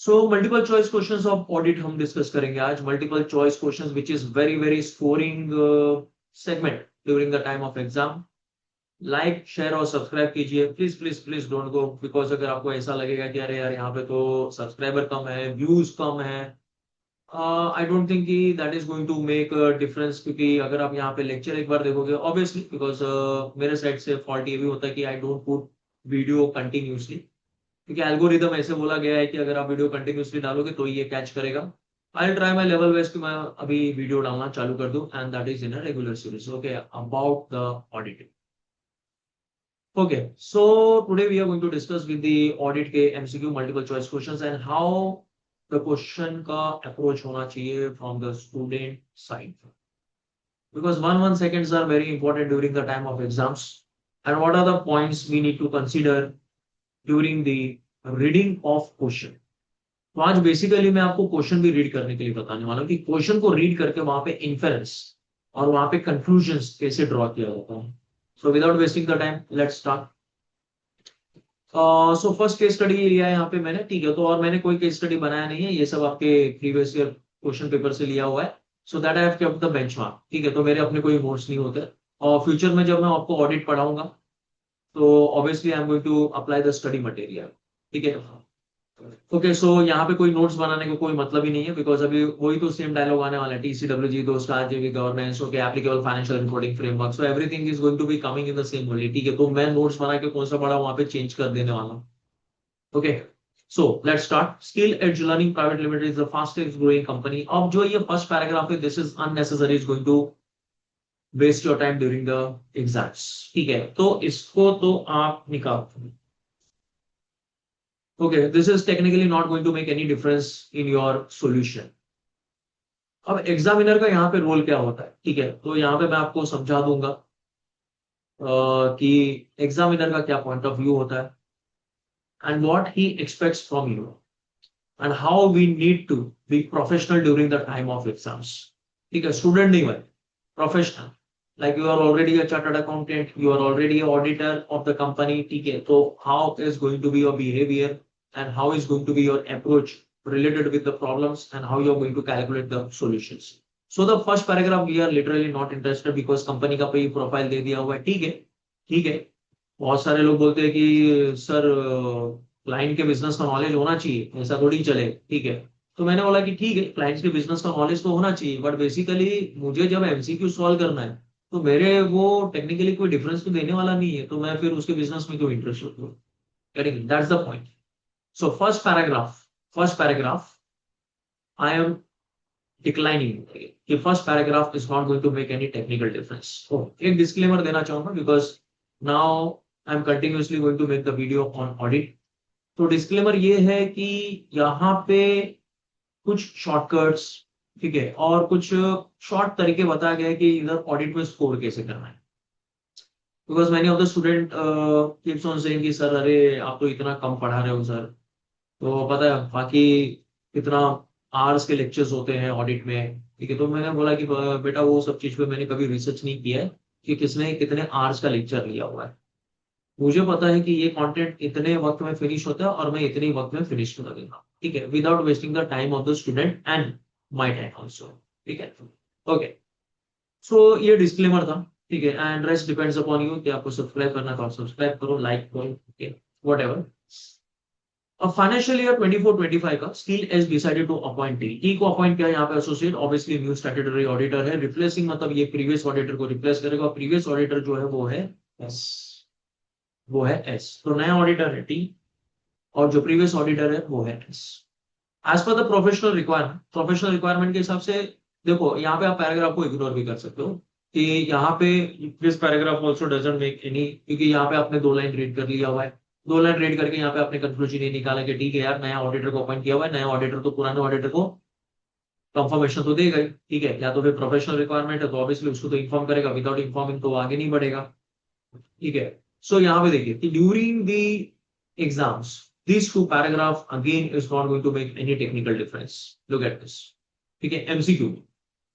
So multiple choice questions of audit हम discuss करेंगे आज। Multiple choice questions which is very very scoring segment during the time of exam. Like share और subscribe कीजिए please please please don't go, because अगर आपको ऐसा लगेगा कि अरे यार यहाँ पे तो सब्सक्राइबर कम है, व्यूज कम है, आई डोंट थिंक कि that is going to make difference. क्योंकि अगर आप यहाँ पे लेक्चर एक बार देखोगे ऑब्वियसली, बिकॉज मेरे साइड से फॉल्ट ये भी होता है कि I don't put video continuously, क्योंकि एल्गोरिदम ऐसे बोला गया है कि अगर आप वीडियो कंटिन्यूसली डालोगे तो ये कैच करेगा। I try my level best कि मैं अभी वीडियो डालना चालू कर दूं, and that is in a regular series. Okay, about the auditing. Okay, so today we are going to discuss with the audit के MCQ multiple choice questions and how the question का approach होना चाहिए from the student side, because 1 1 seconds are very important during the time of exams. And what are the points we need to consider during the reading of question? तो आज basically मैं आपको question भी read करने के लिए बताने वाला हूँ कि क्वेश्चन को रीड करके वहां पे इन्फेरेंस और वहां पे कंक्लूजन्स कैसे ड्रॉ किया जाता है। So without wasting the time let's start. So first case study लिया है यहाँ पे मैंने, ठीक है। तो और मैंने कोई केस स्टडी बनाया नहीं है, ये सब आपके प्रीवियस ईयर क्वेश्चन पेपर से लिया हुआ है। So that I have kept the benchmark, ठीक है। तो मेरे अपने कोई नोट्स नहीं होते, और फ्यूचर में जब मैं आपको ऑडिट पढ़ाऊंगा तो obviously I am going to apply the study material, ठीक है। ओके, सो यहाँ पे कोई नोट्स बनाने का कोई मतलब ही नहीं है, बिकॉज अभी वही तो सेम डायलॉग आने वाला है, टीसीडब्ल्यूजी दोस्त RGB governance, okay, applicable financial reporting framework, so everything is going to be coming in the same only, ठीक है। तो मैं नोट्स बना के कौन सा पढ़ा वहां पे चेंज कर देने वाला हूँ। Okay, so let's start. Skill Edge Learning Private Limited is the fastest growing company. अब जो ये फर्स्ट पैराग्राफ है, this is unnecessary, is going to waste your time during the exams, ठीक है। तो इसको तो आप निकाल। Okay, this is technically not going to make any difference in your solution. अब एग्जामिनर का यहाँ पे रोल क्या होता है, ठीक है। तो यहाँ पे मैं आपको समझा दूंगा कि एग्जामिनर का क्या पॉइंट ऑफ व्यू होता है and what he expects from you and how we need to be professional during the time of exams, ठीक है। स्टूडेंट नहीं भाई, professional. Like you are already a chartered accountant, you are already auditor of the company, ठीक है। तो how is going to be your behaviour and how is going to be your approach related with the problems and how you are going to calculate the solutions. So the first paragraph we are literally not interested because company का पे profile दे दिया हुआ है, ठीक है, ठीक है। बहुत सारे लोग बोलते हैं कि सर क्लाइंट के बिजनेस का नॉलेज होना चाहिए, ऐसा थोड़ी चले, ठीक है। तो मैंने बोला कि ठीक है, क्लाइंट्स के बिजनेस का नॉलेज तो होना चाहिए, बट बेसिकली मुझे जब एमसीक्यू सॉल्व करना है तो मेरे वो टेक्निकली कोई डिफरेंस तो देने वाला नहीं है, तो मैं फिर उसके बिजनेस में क्यों इंटरेस्ट हूँ। That's the point. So first paragraph, I am declining कि first paragraph is not going to make any technical difference. So एक disclaimer देना चाहूंगा because now I am continuously going to make the video on audit. तो disclaimer ये है कि यहाँ पे कुछ shortcuts, ठीक है, और कुछ शॉर्ट तरीके बताया गया है कि इधर ऑडिट में स्कोर कैसे करना है। Because many of the student keeps on saying कि सर अरे आप तो इतना कम पढ़ा रहे हो सर, तो पता है बाकी कितना आवर्स के लेक्चर्स होते हैं ऑडिट में, ठीक है। तो मैंने बोला कि बेटा वो सब चीज पे मैंने कभी रिसर्च नहीं किया है कि किसने कितने आवर्स का लेक्चर लिया हुआ है। मुझे पता है कि ये कंटेंट इतने वक्त में फिनिश होता है और मैं इतने वक्त में फिनिश कर देगा, ठीक है, without wasting the time of the student and my time also, ठीक है। ओके, सो ये डिस्क्लेमर था, ठीक है। And rest depends upon you कि आपको सब्सक्राइब करना तो आप सब्सक्राइब करो, लाइक करो, ओके, वट एवर। अब फाइनेंशियल ईयर 24-25 का Skill Edge decided to appoint T, T को अपॉइंट किया यहाँ पे associate, obviously new statutory auditor है। रिप्लेसिंग मतलब ये प्रीवियस ऑडिटर को रिप्लेस करेगा, प्रीवियस ऑडिटर जो है वो है एस, वो है एस। तो नया ऑडिटर है टी और जो प्रीवियस ऑडिटर है वो है S. As per the professional requirement के हिसाब से देखो, यहाँ पे आप पैराग्राफ को इग्नोर भी कर सकते हो कि यहाँ पे this paragraph also doesn't make any, क्योंकि यहाँ पे आपने 2 लाइन रीड कर लिया हुआ है। 2 लाइन रीड करके यहाँ पे आपने कंक्लूजन ये निकाला कि ठीक है यार, नया ऑडिटर को अपॉइंट किया हुआ है, नया ऑडिटर तो पुराने ऑडिटर को कंफर्मेशन तो देगा ही, ठीक है। या तो फिर प्रोफेशनल रिक्वायरमेंट है तो ऑब्वियसली उसको तो इन्फॉर्म करेगा, विदाउट इन्फॉर्मिंग तो आगे नहीं बढ़ेगा, ठीक है। सो यहाँ पे देखिए कि during the exams these 2 paragraph again is not going to make any technical difference. Look at this, ठीक है। एमसीक्यू,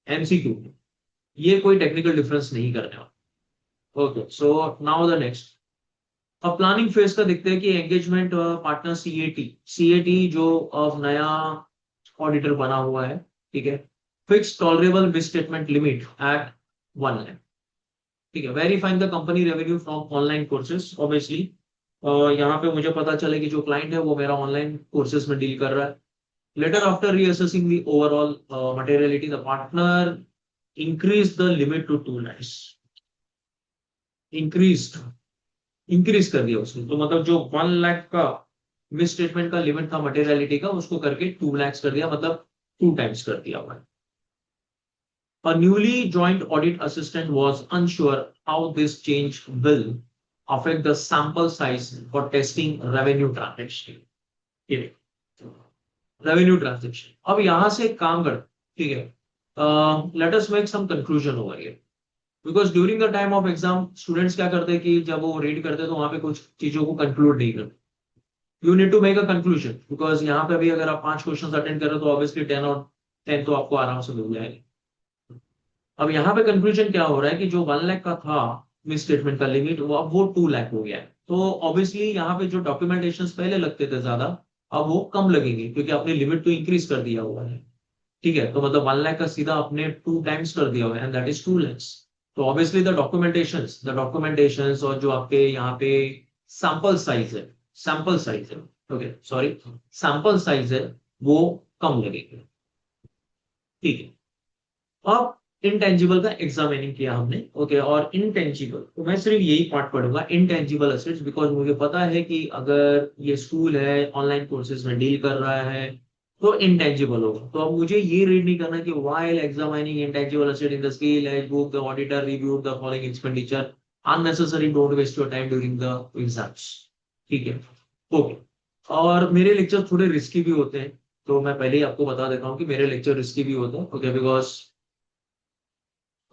एमसीक्यू ये कोई टेक्निकल डिफरेंस नहीं करने वाला। Okay, so now the next, अब प्लानिंग फेज का देखते हैं कि एंगेजमेंट पार्टनर सीएटी जो अब नया ऑडिटर बना हुआ है, ठीक है, fix tolerable misstatement limit at 1 lakh, ठीक है, verifying the company revenue from online courses obviously. यहाँ पे मुझे पता चले कि जो क्लाइंट है वो मेरा ऑनलाइन कोर्सेज में डील कर रहा है। Later after reassessing the overall materiality the partner increase the limit to 2 lakhs। Increase increase कर दिया उसने, तो मतलब जो 1 लाख का मिस स्टेटमेंट का लिमिट था मटेरियलिटी का, उसको करके 2 lakhs कर दिया, मतलब 2 times कर दिया हुआ है। A newly joined audit assistant was unsure how this change will affect the sample size for testing revenue transaction। Revenue transaction, अब यहां से काम कर, ठीक है, let us make some conclusion over here. Because during the time of exam students क्या करते हैं कि जब वो रीड करते हैं तो वहां पे कुछ चीजों को कंक्लूड नहीं करते। You need to make a conclusion, because यहाँ पे भी अगर आप 5 क्वेश्चन अटेंड कर रहे हो तो ऑब्वियसली 10 तो आपको आराम से मिल जाएगा। अब यहाँ पे कंक्लूजन क्या हो रहा है कि जो 1 लाख का था मिस स्टेटमेंट का लिमिट, वो अब वो 2 लाख हो गया है। तो ऑब्वियसली यहाँ पे जो डॉक्यूमेंटेशन पहले लगते थे ज्यादा, अब वो कम लगेंगे क्योंकि आपने लिमिट तो इंक्रीज कर दिया हुआ है। ठीक है, तो मतलब 1 लाख का सीधा आपने 2 times कर दिया हुआ है, एंड दैट इज 2 lakhs। तो ऑब्वियसली द डॉक्यूमेंटेशन और जो आपके यहाँ पे सैंपल साइज है, सैंपल साइज है, ओके सॉरी, सैंपल साइज है, वो कम लगेगा। ठीक है, अब इंटेंजिबल का एग्जामिनिंग किया हमने, ओके, और इंटेंजिबल तो मैं सिर्फ यही पार्ट पढ़ूंगा, इंटेंजिबल एसेट्स, बिकॉज मुझे पता है कि अगर ये स्कूल है ऑनलाइन कोर्सेज में डील कर रहा है तो इंटेंजिबल होगा। तो अब मुझे ये रीड नहीं करना कि while examining intangible asset in the scale as book the auditor review the following expenditure unnecessary, don't waste your time during the exams. ठीक है, ओके। और मेरे लेक्चर थोड़े रिस्की भी होते हैं, तो मैं पहले ही आपको बता देता हूँ कि मेरे लेक्चर रिस्की भी होते हैं, okay, because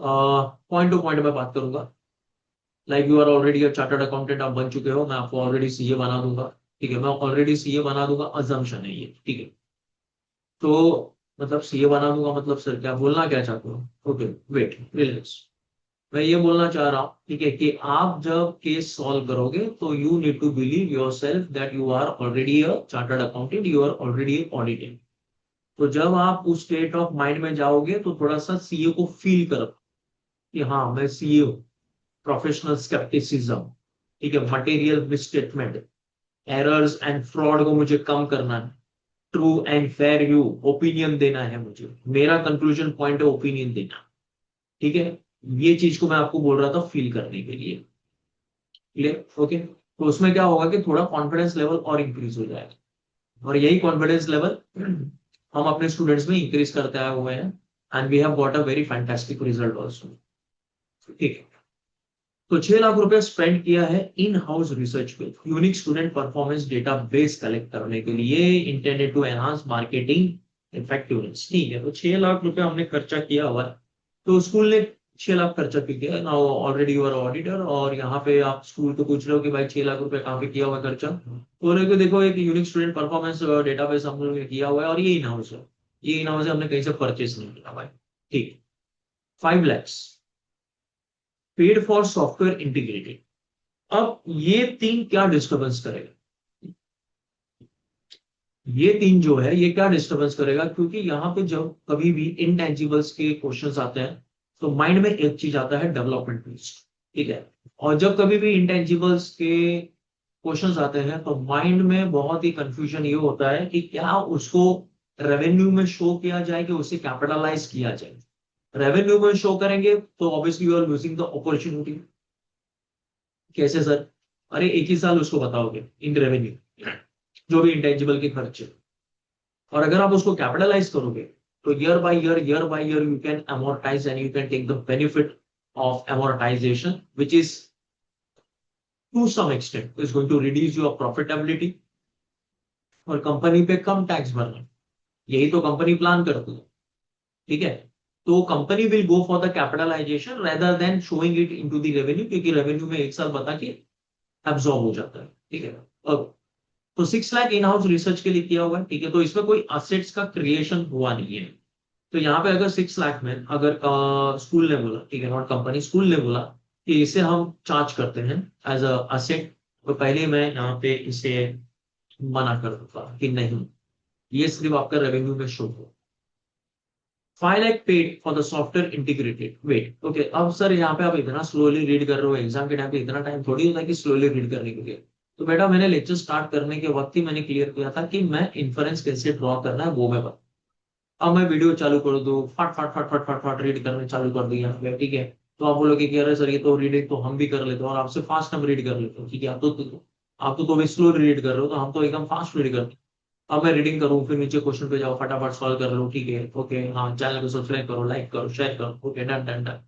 point to point में बात करूंगा। Like you are already a chartered accountant, आप बन चुके हो, मैं आपको ऑलरेडी सीए बना दूंगा। ठीक है, मैं ऑलरेडी सीए बना दूंगा, अजम्पशन है ये, ठीक है। तो मतलब सीए बना दूंगा मतलब सर क्या बोलना क्या चाहते हो? Okay, wait relax. मैं ये बोलना चाह रहा हूँ, ठीक है, कि आप जब केस सॉल्व करोगे तो you need to believe yourself that you are already a chartered accountant, you are already audited. तो जब आप उस स्टेट ऑफ माइंड में जाओगे तो थोड़ा सा सीए को फील करो कि हाँ मैं सीए हूँ। प्रोफेशनल स्केप्टिसिज्म, ठीक है, material misstatement, errors and fraud को मुझे कम करना है, true and fair view, opinion देना है मुझे, मेरा कंक्लूजन पॉइंट है ओपिनियन देना। ठीक है, ये चीज को मैं आपको बोल रहा था फील करने के लिए, क्लियर? ओके, तो उसमें क्या होगा कि थोड़ा कॉन्फिडेंस लेवल और इंक्रीज हो जाएगा, और यही कॉन्फिडेंस लेवल हम अपने स्टूडेंट्स में इंक्रीज करते आए हुए हैं, and we have got a very fantastic result also. ठीक है, तो 6 लाख रुपए स्पेंड किया है इन हाउस रिसर्च पे, unique student performance database collect करने के लिए, intended to enhance marketing effectiveness. ठीक है, तो 6 लाख रुपए हमने खर्चा किया हुआ है। तो स्कूल ने 6 लाख खर्चा किया ना, ऑलरेडी यूर ऑडिटर, और यहाँ पे आप स्कूल को पूछ रहे हो कि भाई 6 लाख रुपए कहाँ पे किया हुआ खर्चा। तो देखो एक यूनिक स्टूडेंट परफॉर्मेंस डेटाबेस हम लोगों ने किया हुआ है, और ये इन हाउस है, ये इन हाउस है, हमने कहीं से परचेस नहीं किया भाई। ठीक, 5 lakhs paid for software integrated. अब ये तीन क्या डिस्टरबेंस करेगा, ये तीन जो है ये क्या डिस्टरबेंस करेगा, क्योंकि यहाँ पे जब कभी भी इंटेंजिबल्स के क्वेश्चंस आते हैं तो माइंड में एक चीज आता है, डेवलपमेंट बेस्ड। ठीक है, और जब कभी भी इंटेंजिबल्स के क्वेश्चंस आते हैं तो माइंड में बहुत ही कंफ्यूजन ये होता है कि क्या उसको रेवेन्यू में शो किया जाए कि उसे कैपिटलाइज किया जाए। रेवेन्यू में शो करेंगे तो obviously you are losing the opportunity. कैसे सर? अरे एक ही साल उसको बताओगे इन रेवेन्यू, जो भी इंटेंजिबल के खर्चे, और अगर आप उसको कैपिटलाइज करोगे तो year by year you can amortize and you can take the benefit of amortization, which is to some extent is going to reduce your profitability, और कंपनी पे कम टैक्स भरना, यही तो कंपनी प्लान करती है। ठीक है, तो company will go for the capitalisation rather than showing it into the revenue, क्योंकि रेवेन्यू में एक साल बता के एब्जॉर्ब हो जाता है। ठीक है, अब तो 6 लाख इन हाउस रिसर्च के लिए किया हुआ है। ठीक है, तो इसमें कोई असेट्स का क्रिएशन हुआ नहीं है। तो यहाँ पे अगर 6 लाख में अगर स्कूल ने बोला, ठीक है, नॉट कंपनी, स्कूल ने बोला कि इसे हम चार्ज करते हैं एज अ असेट, तो पहले मैं यहाँ पे इसे मना कर दूंगा कि नहीं, ये सिर्फ आपका रेवेन्यू में शो हो। 5 lakh paid for the software integrated, wait okay. अब सर यहाँ पे आप इतना स्लोली रीड कर रहे हो, एग्जाम के टाइम पे इतना टाइम थोड़ी होता है कि स्लोली रीड करने के लिए। तो बेटा मैंने लेक्चर स्टार्ट करने के वक्त ही मैंने क्लियर किया था कि मैं इन्फरेंस कैसे ड्रॉ करना है वो मैं बता। अब मैं वीडियो चालू कर दूं, फट फट फट फट फट फट रीड करने चालू कर दिया यहाँ पे, ठीक है। तो आप बोलोगे कि अरे सर ये तो रीडिंग तो हम भी कर लेते हैं और आपसे फास्ट हम रीड कर लेते हैं, ठीक है। आप तो भी स्लो रीड कर रहे हो, तो हम तो एकदम फास्ट रीड करते हैं। अब मैं रीडिंग करूँ फिर नीचे क्वेश्चन पे जाओ, फटाफट सॉल्व कर लो, ठीक है ओके। हाँ, चैनल को सब्सक्राइब करो, लाइक करो, शेयर करो, ओके डन डन डन,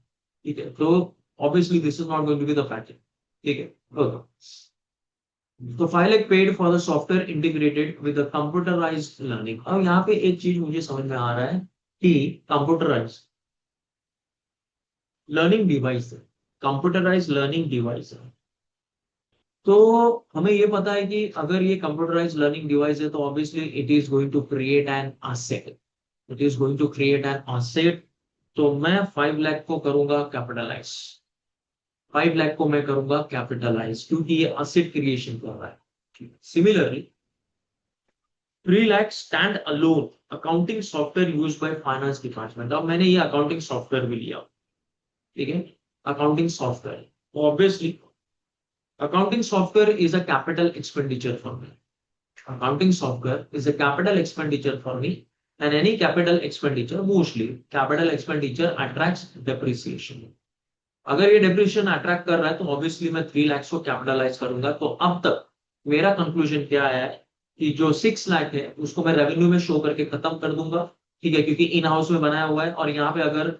ठीक है। तो obviously this is not going to be the pattern, ठीक है ओके। तो 5 lakh paid for the software integrated with computerise learning. अब यहाँ पे एक चीज मुझे समझ में आ रहा है कि कंप्यूटराइज लर्निंग डिवाइस है, कंप्यूटराइज लर्निंग डिवाइस है। तो हमें ये पता है कि अगर ये कंप्यूटराइज लर्निंग डिवाइस है तो obviously it is going to create an asset, it is going to create an asset. तो मैं 5 लाख को करूंगा कैपिटलाइज, 5 लाख को मैं करूंगा कैपिटलाइज क्योंकि ये असेट क्रिएशन कर रहा है। Similarly 3 lakh stand alone accounting software use by finance department. अब मैंने ये अकाउंटिंग सॉफ्टवेयर भी लिया, ठीक है, accounting software. Obviously accounting software is a capital expenditure for me, accounting software is a capital expenditure for me, and any capital expenditure, mostly capital expenditure attracts depreciation। अगर ये depreciation attract कर रहा है तो ऑब्वियसली मैं 3 लाख को capitalise करूंगा। तो अब तक मेरा कंक्लूजन क्या है कि जो 6 लाख है उसको मैं रेवेन्यू में शो करके खत्म कर दूंगा, ठीक है, क्योंकि इन हाउस में बनाया हुआ है। और यहाँ पे अगर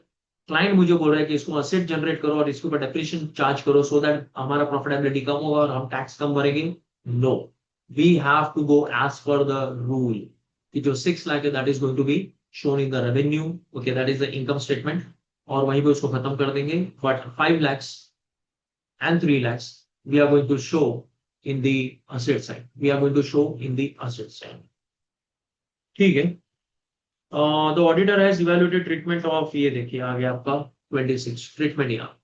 क्लाइंट मुझे बोल रहा है कि इसको असेट जनरेट करो और इसके ऊपर डेप्रिसिएशन चार्ज करो सो दैट हमारा प्रॉफिटेबिलिटी कम होगा और हम टैक्स कम भरेंगे, no, we have to go as per the rule कि जो 6 लाख है that is going to be shown in the revenue, okay, that is the income statement, और वहीं पे उसको खत्म कर देंगे। But 5 lakhs and 3 lakhs we are going to show in the asset side, we are going to show in the asset side, ठीक है। The auditor has evaluated treatment of, ये देखिए आ गया आपका 26 ट्रीटमेंट यहाँ।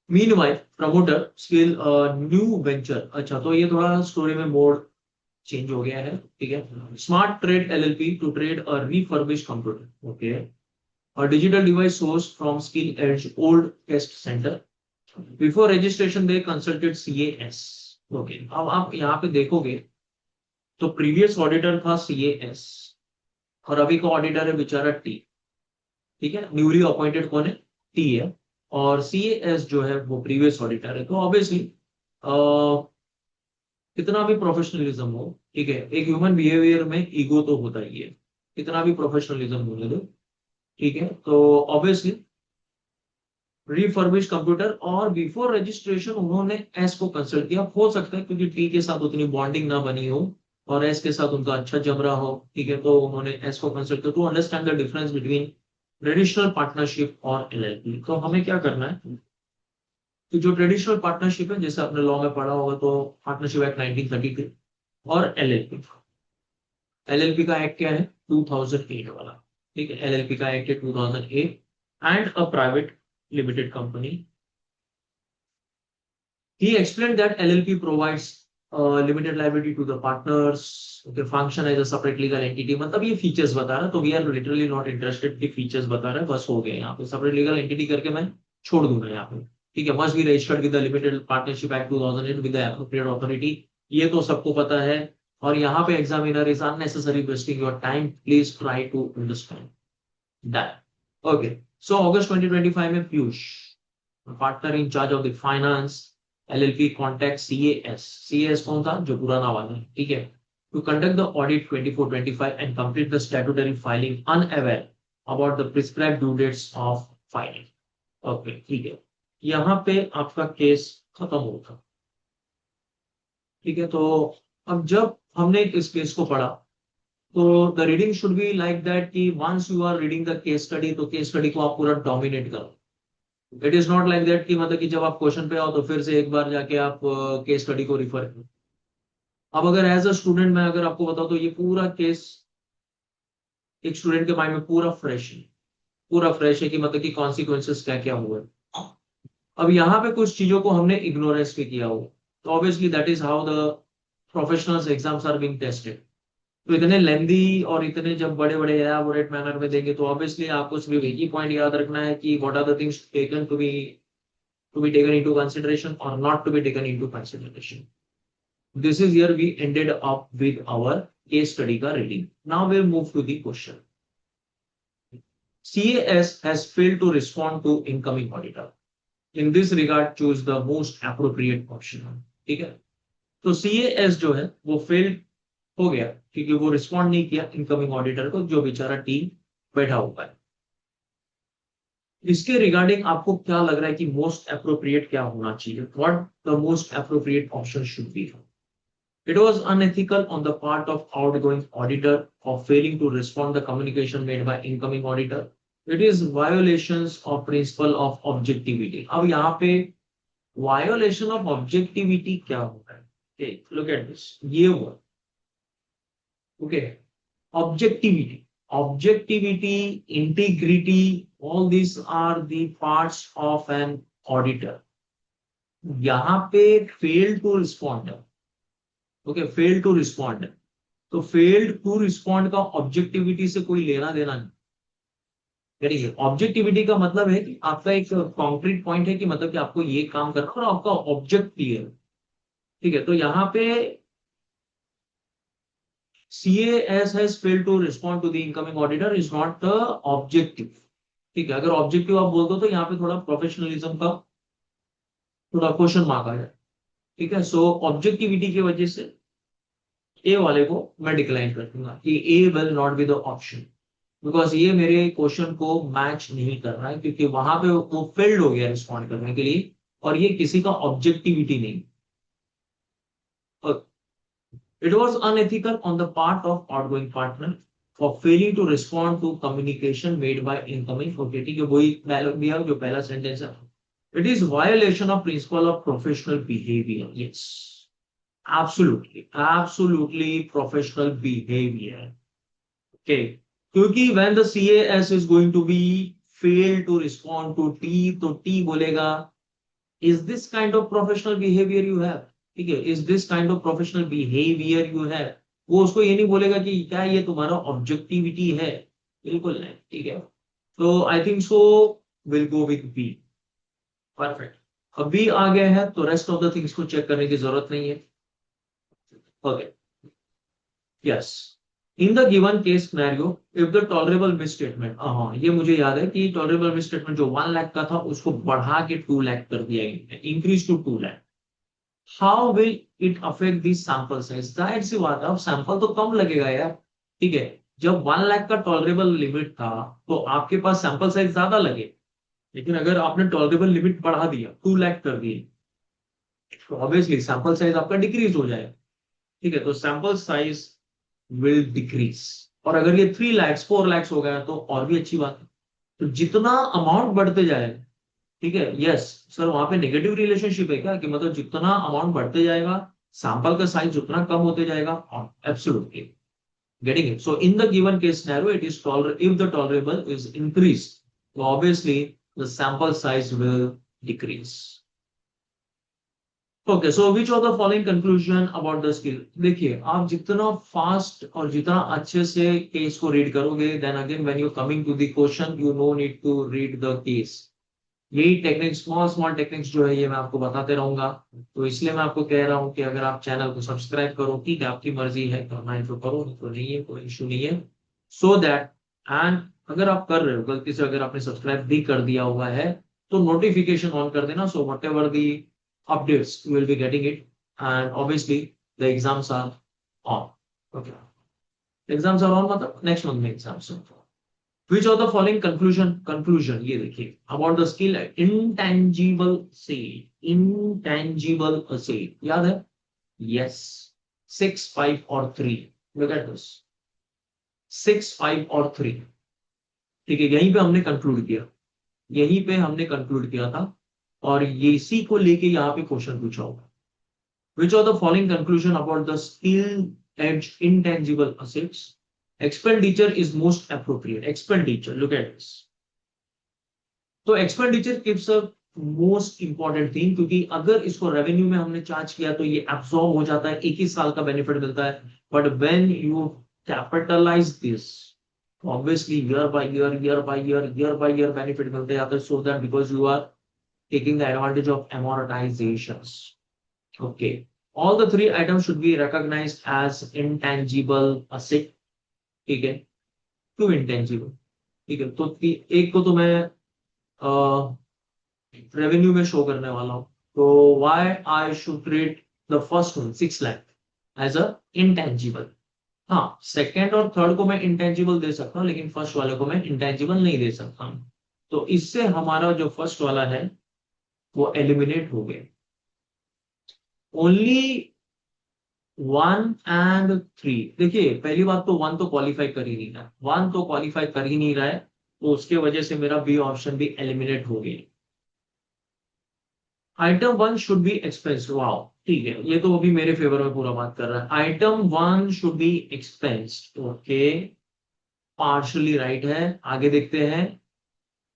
Meanwhile promoter skill new venture, अच्छा तो ये थोड़ा स्टोरी में मोड चेंज हो गया है, ठीक है। Smart Trade LLP to trade a refurbished computer, okay, a digital device sourced from Skill Edge old test center. Before registration they consulted CAS, okay। अब आप यहाँ पे देखोगे तो प्रीवियस ऑडिटर था CAS और अभी का ऑडिटर है बेचारा टी, ठीक है। न्यूली अपॉइंटेड कौन है, टी है, और CAS जो है वो प्रीवियस ऑडिटर है। तो ऑब्वियसली कितना भी प्रोफेशनलिज्म हो, ठीक है, एक ह्यूमन बिहेवियर में ईगो तो होता ही है, कितना भी प्रोफेशनलिज्म होने दो, ठीक है। तो ऑब्वियसली रिफर्बिश कंप्यूटर, और बिफोर रजिस्ट्रेशन उन्होंने एस को कंसल्ट किया। हो सकता है क्योंकि टी के साथ उतनी बॉन्डिंग ना बनी हो और एस के साथ उनका अच्छा जम रहा हो, ठीक है, तो उन्होंने एस को कंसल्ट किया to understand the difference between traditional partnership और एलएलपी। तो हमें क्या करना है कि जो ट्रेडिशनल पार्टनरशिप है, जैसे आपने लॉ में पढ़ा होगा तो पार्टनरशिप एक्ट 1932, और एलएलपी, एलएलपी का एक्ट क्या है 2008 वाला, ठीक है, एलएलपी का एक्ट है 2008 and a private limited company। He explained that LLP provides limited liability to the partners, okay, function as a separate legal entity। मतलब ये फीचर्स बता रहा है, तो we are literally not interested कि फीचर्स बता रहा है, बस हो गया यहाँ पे सेपरेट लीगल एंटिटी करके मैं छोड़ दूंगा यहाँ पे, ठीक है। Must be registered with the Limited Partnership Act 2008 with the appropriate authority, ये तो सबको पता है। और यहाँ पे examiner is unnecessary wasting your time, please try to understand that, okay. So August 2025 में Piyush partner in charge of the finance LLP contact CAS कौन था, जो पुराना वाला है, ठीक है, to conduct the audit 24-25 and complete the statutory filing unaware about the prescribed due dates of filing, okay, ठीक है। यहाँ पे आपका केस खत्म होगा, ठीक है। तो अब जब हमने इस केस को पढ़ा तो the reading should be like that कि once you are reading the case study तो केस स्टडी को आप पूरा डोमिनेट करो। It is not like that कि मतलब कि जब आप क्वेश्चन पे आओ तो फिर से एक बार जाके आप केस स्टडी को रिफर करो। अब अगर एज अ स्टूडेंट मैं अगर आपको बताऊं तो ये पूरा केस एक स्टूडेंट के माइंड में पूरा फ्रेश है, पूरा फ्रेश है कि मतलब कि कॉन्सिक्वेंसेस क्या क्या हुए। अब यहाँ पे कुछ चीजों को हमने इग्नोरेंस पे किया हो, तो obviously that is how the professionals exams are being tested. तो इतने लेंदी और इतने जब बड़े बड़े एलाबोरेट मैनर में देंगे तो ऑब्वियसली आपको सिर्फ एक ही पॉइंट याद रखना है कि what are the things taken to be taken into consideration और not to be taken into consideration. This is here we ended up with our case study का reading. Now we move to the question. CAS has failed to respond to incoming auditor. In this regard, choose the most appropriate option. ठीक है, तो CAS जो है वो failed हो गया क्योंकि वो रिस्पॉन्ड नहीं किया इनकमिंग ऑडिटर को, जो बेचारा टीम बैठा हुआ है। इसके रिगार्डिंग आपको क्या लग रहा है कि मोस्ट अप्रोप्रिएट क्या होना चाहिए? What the most appropriate option should be? It was unethical on the part of outgoing auditor of failing to respond the communication made by incoming auditor. It is violations of principle of objectivity. अब यहाँ पे violation of objectivity क्या होता है? Okay, look at this. ये हुआ okay, objectivity, integrity, all these are the parts of an auditor. यहाँ पे fail to respond, okay, fail to respond. तो फेल्ड टू रिस्पॉन्ड का ऑब्जेक्टिविटी से कोई लेना देना नहीं। ऑब्जेक्टिविटी का मतलब है कि आपका एक कॉन्क्रीट पॉइंट है कि मतलब कि आपको ये काम करना और आपका ऑब्जेक्ट क्लियर, ठीक है। तो यहाँ पे CAS has failed to respond to the incoming auditor is not the objective, ठीक है। अगर ऑब्जेक्टिव आप बोल दो तो यहाँ पे थोड़ा प्रोफेशनलिज्म का थोड़ा क्वेश्चन मार्क आ जाए, ठीक है। सो ऑब्जेक्टिविटी की वजह से ए वाले को मैं डिक्लाइन कर दूंगा कि A will not be the option, because ये मेरे क्वेश्चन को मैच नहीं कर रहा है, क्योंकि वहां पे वो फेल्ड हो गया रिस्पॉन्ड करने के लिए और ये किसी का ऑब्जेक्टिविटी नहीं। It was unethical on the part of outgoing partner for failing to respond to communication made by incoming, okay, ठीक है, वही दिया जो पहला सेंटेंस है। It is violation of principle of professional behaviour, yes, absolutely professional behavior, okay, क्योंकि when the CAS is going to be fail to respond to T, तो T बोलेगा is this kind of professional behavior you have, ठीक है, is this kind of professional behavior you have। वो उसको ये नहीं बोलेगा कि क्या ये तुम्हारा ऑब्जेक्टिविटी है, बिल्कुल नहीं, ठीक है। तो I think so will go with B, perfect. अब बी आ गया है तो रेस्ट ऑफ द थिंग्स को चेक करने की जरूरत नहीं है। Okay. Yes. In the given case scenario, if the tolerable misstatement, हाँ, ये मुझे याद है कि tolerable misstatement जो 1 लाख का था उसको बढ़ा के 2 लाख कर दिया गया, increase to 2 lakh. How will it affect the sample size? जाहिर सी बात है, अब सैंपल तो कम लगेगा यार, ठीक है। जब 1 लाख का टॉलरेबल लिमिट था तो आपके पास सैंपल साइज ज्यादा लगे, लेकिन अगर आपने टॉलरेबल लिमिट बढ़ा दिया, 2 लाख कर दिए, तो ऑब्वियसली सैंपल साइज आपका डिक्रीज हो जाएगा, ठीक है। तो सैंपल साइज विल डिक्रीज, और अगर ये 3 लाख 4 लाख हो गया तो और भी अच्छी बात है। तो जितना अमाउंट बढ़ते जाएगा, ठीक है, यस सर, वहां पे नेगेटिव रिलेशनशिप है क्या, कि मतलब जितना अमाउंट बढ़ते जाएगा सैंपल का साइज उतना कम होते जाएगा? Absolutely getting it. So in the given case scenario, it is if the tolerable is increased, so obviously the sample size will decrease. Okay, so which of the following conclusion about the skill? देखिए, आप जितना fast और जितना अच्छे से case को read करोगे, then again when you coming to the question you no need to read the case. यही टेक्निक्स, स्मॉल स्मॉल टेक्निक्स जो है ये मैं आपको बताते रहूंगा। तो इसलिए मैं आपको कह रहा हूं कि अगर आप चैनल को सब्सक्राइब करो, ठीक है, आपकी मर्जी है करना है तो करो, तो नहीं है, कोई इशू नहीं है। सो दैट, एंड अगर आप कर रहे हो गलती से, अगर आपने सब्सक्राइब भी कर दिया हुआ है तो नोटिफिकेशन ऑन कर देना, so what ever the updates you will be getting it, and obviously the exams are on, okay, exams are on मतलब next month में exams हैं। which of the following conclusion ये देखिए about the skill intangible asset याद है? yes, 6, 5 और 3, look at this, 6, 5 और 3, ठीक है, यहीं पे हमने कंक्लूड किया था और ये इसी को लेके यहाँ पे क्वेश्चन पूछा होगा। Which of the following conclusion about the skill edge intangible assets? Expenditure is most appropriate. Expenditure, look at this. So expenditure keeps a most important thing, क्योंकि अगर इसको रेवेन्यू में हमने चार्ज किया तो ये एब्सॉर्ब हो जाता है, एक ही साल का बेनिफिट मिलता है। But when you capitalise this, obviously year by year, year by year, year by year benefit मिलते जाते हैं, so that because you are taking the advantage of amortizations. Okay, all the three items should be recognized as intangible asset. ठीक है, क्यों intangible? ठीक है, तो एक को तो मैं रेवेन्यू में शो करने वाला हूं, तो why I should treat the first one 6 lakh as a intangible. हाँ, सेकेंड और थर्ड को मैं इंटेंजिबल दे सकता हूँ, लेकिन फर्स्ट वाले को मैं इंटेंजिबल नहीं दे सकता हूँ। तो इससे हमारा जो फर्स्ट वाला है वो एलिमिनेट हो गया। ओनली 1 और 3, देखिए पहली बात तो 1 तो क्वालिफाई कर ही नहीं रहा है, 1 तो क्वालिफाई कर ही नहीं रहा है, तो उसके वजह से मेरा बी ऑप्शन भी एलिमिनेट हो गया। Item 1 should be expense, wow, ठीक है, ये तो अभी मेरे फेवर में पूरा बात कर रहा है। Item 1 should be expense, okay, partially right है। आगे देखते हैं।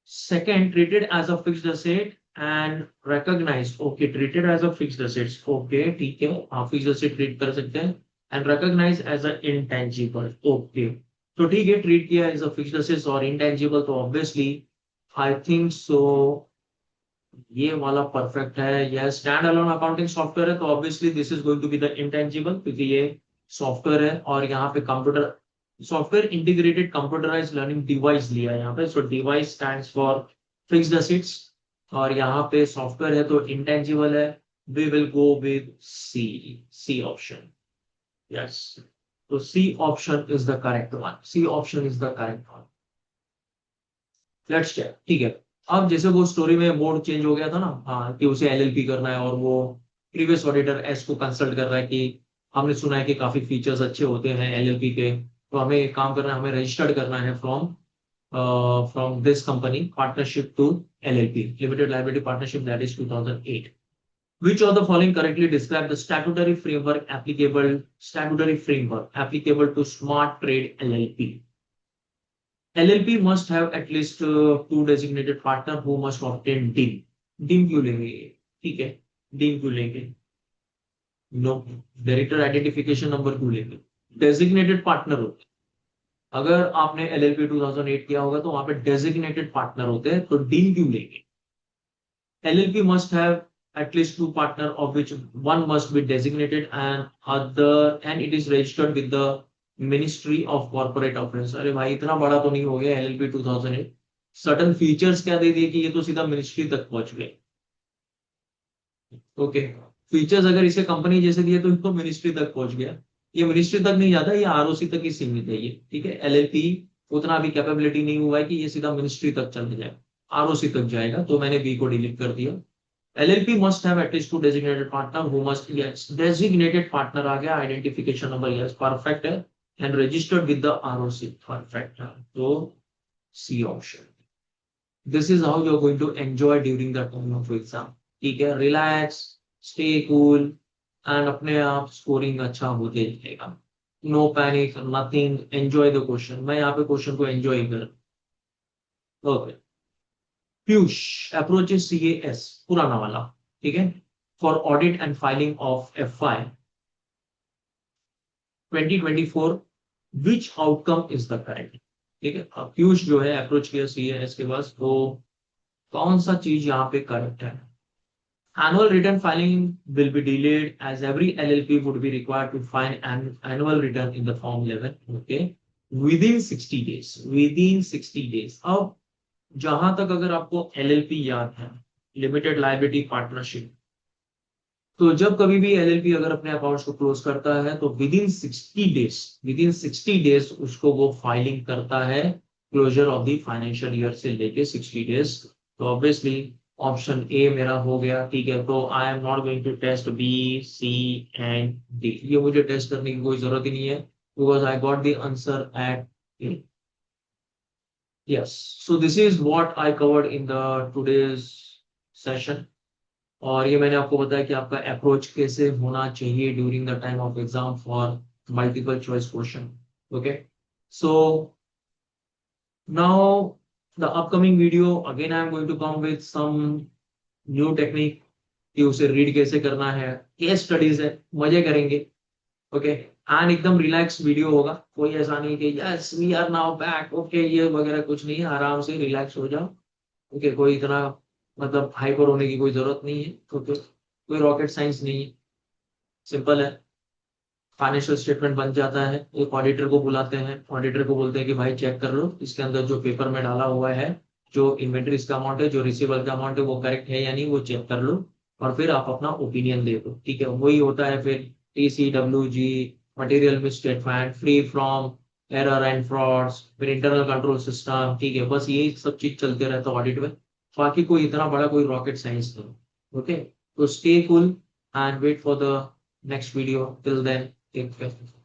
Second, treated as a fixed asset and recognised, okay, treated as a fixed assets, okay, ठीक है, आप फिक्स्ड असेट ट्रीट कर सकते हैं। And recognise as a intangible, okay, तो ठीक है, ट्रीट किया एज अ फिक्स्ड असेट्स और इंटेंजिबल, तो ऑब्वियसली आई थिंक सो ये वाला परफेक्ट है। यह स्टैंड अलोन अकाउंटिंग सॉफ्टवेयर है, तो obviously this is going to be the intangible, क्योंकि ये सॉफ्टवेयर है और यहाँ पे computer software integrated computerised learning device लिया है यहाँ पे, so device stands for fixed assets, और यहाँ पे सॉफ्टवेयर है तो इंटेंजिबल है। We will go with C, C option, yes, तो C option is the correct one, C option is the correct one. Let's check, ठीक है। अब जैसे वो स्टोरी में मोड चेंज हो गया था ना, हाँ, कि उसे एलएलपी करना है और वो प्रीवियस ऑडिटर एस को कंसल्ट कर रहा है कि हमने सुना है कि काफी फीचर्स अच्छे होते हैं एलएलपी के, तो हमें एक काम करना है, हमें रजिस्टर्ड करना है from this company partnership to LLP, limited liability partnership, that is 2008। Which of the following correctly describe the statutory framework applicable to Smart Trade LLP? LLP must have at least 2 designated partner who must obtain DIN. DIN क्यों लेंगे ये? ठीक है, DIN क्यों लेंगे? No, director identification number क्यों लेंगे? Designated partner होते हैं। अगर आपने LLP 2008 किया होगा तो वहां पे डेजिग्नेटेड पार्टनर होते हैं, तो DIN क्यों लेंगे? LLP must have at least 2 partner, of which one must be designated and it is registered with the ministry of corporate affairs. अरे भाई, इतना बड़ा तो नहीं हो गया एलएलपी 2008, सर्टन फीचर्स क्या दे दिए कि ये तो सीधा मिनिस्ट्री तक पहुंच गए। ओके, फीचर्स अगर इसे कंपनी जैसे दिए तो इसको मिनिस्ट्री तक पहुंच गया, ये मिनिस्ट्री तक नहीं जाता, ये आरओसी तक ही सीमित है ये, ठीक है। एलएलपी उतना भी कैपेबिलिटी नहीं हुआ है कि ये सीधा मिनिस्ट्री तक चले जाए, आरओसी तक जाएगा, तो मैंने बी को डिलीट कर दिया। LLP must have at least 2 designated partner who must, yes, designated partner आ गया, identification number, yes, perfect है, and registered with the ROC, perfect है, तो C option। This is how you are going to enjoy during the time of exam, ठीक है, relax, stay cool, and अपने आप scoring अच्छा होते जाएगा, no panic, nothing, enjoy the question, मैं यहाँ पे क्वेश्चन को एंजॉय कर, ओके। पीयूष अप्रोचेस CAS, पुराना वाला, ठीक है, for audit and filing of FY 2024, which outcome is the correct, ठीक है। अब पीयूष जो है अप्रोच किया CAS के पास, तो कौन सा चीज यहाँ पे करेक्ट है? Annual return filing will be delayed as every LLP would be required to file an annual return in the form 11, okay, within 60 days, within 60 days। अब जहां तक अगर आपको LLP याद है, लिमिटेड लाइबिलिटी पार्टनरशिप, तो जब कभी भी LLP अगर अपने अकाउंट्स को क्लोज करता है तो विदिन 60 डेज उसको वो फाइलिंग करता है closure of the financial year से लेके 60 डेज। तो ऑब्वियसली ऑप्शन ए मेरा हो गया, ठीक है। तो I am not going to test B, C and D, ये मुझे टेस्ट करने की कोई जरूरत ही नहीं है, because I got the answer at A. Yes, so this is what I covered in the today's session, और ये मैंने आपको बताया कि आपका अप्रोच कैसे होना चाहिए during the time of exam for multiple choice question, okay. So now the upcoming video, again I am going to come with some new technique कि उसे रीड कैसे करना है, केस स्टडीज है, मजे करेंगे। ओके, एंड एकदम रिलैक्स वीडियो होगा, कोई ऐसा नहीं कि yes we are now back okay ये वगैरह कुछ नहीं है, आराम से रिलैक्स हो जाओ। ओके, कोई इतना मतलब हाइपर होने की कोई जरूरत नहीं है। ओके, कोई रॉकेट साइंस नहीं है, सिंपल है। फाइनेंशियल स्टेटमेंट बन जाता है, एक ऑडिटर को बुलाते हैं, ऑडिटर को बोलते हैं कि भाई चेक कर लो इसके अंदर जो पेपर में डाला हुआ है, जो इन्वेंट्रीज का अमाउंट है, जो रिसीवेबल का अमाउंट है, वो करेक्ट है या नहीं, वो चेक कर लो और फिर आप अपना ओपिनियन दे दो। ठीक है, वही होता है फिर TCWG, material misstatement, free from error and frauds, फिर इंटरनल कंट्रोल सिस्टम। ठीक है, बस यही सब चीज चलते रहता है ऑडिट में। बाकी कोई इतना बड़ा कोई रॉकेट साइंस नहीं। ओके, तो stay cool and wait for the next video. Till then, take care.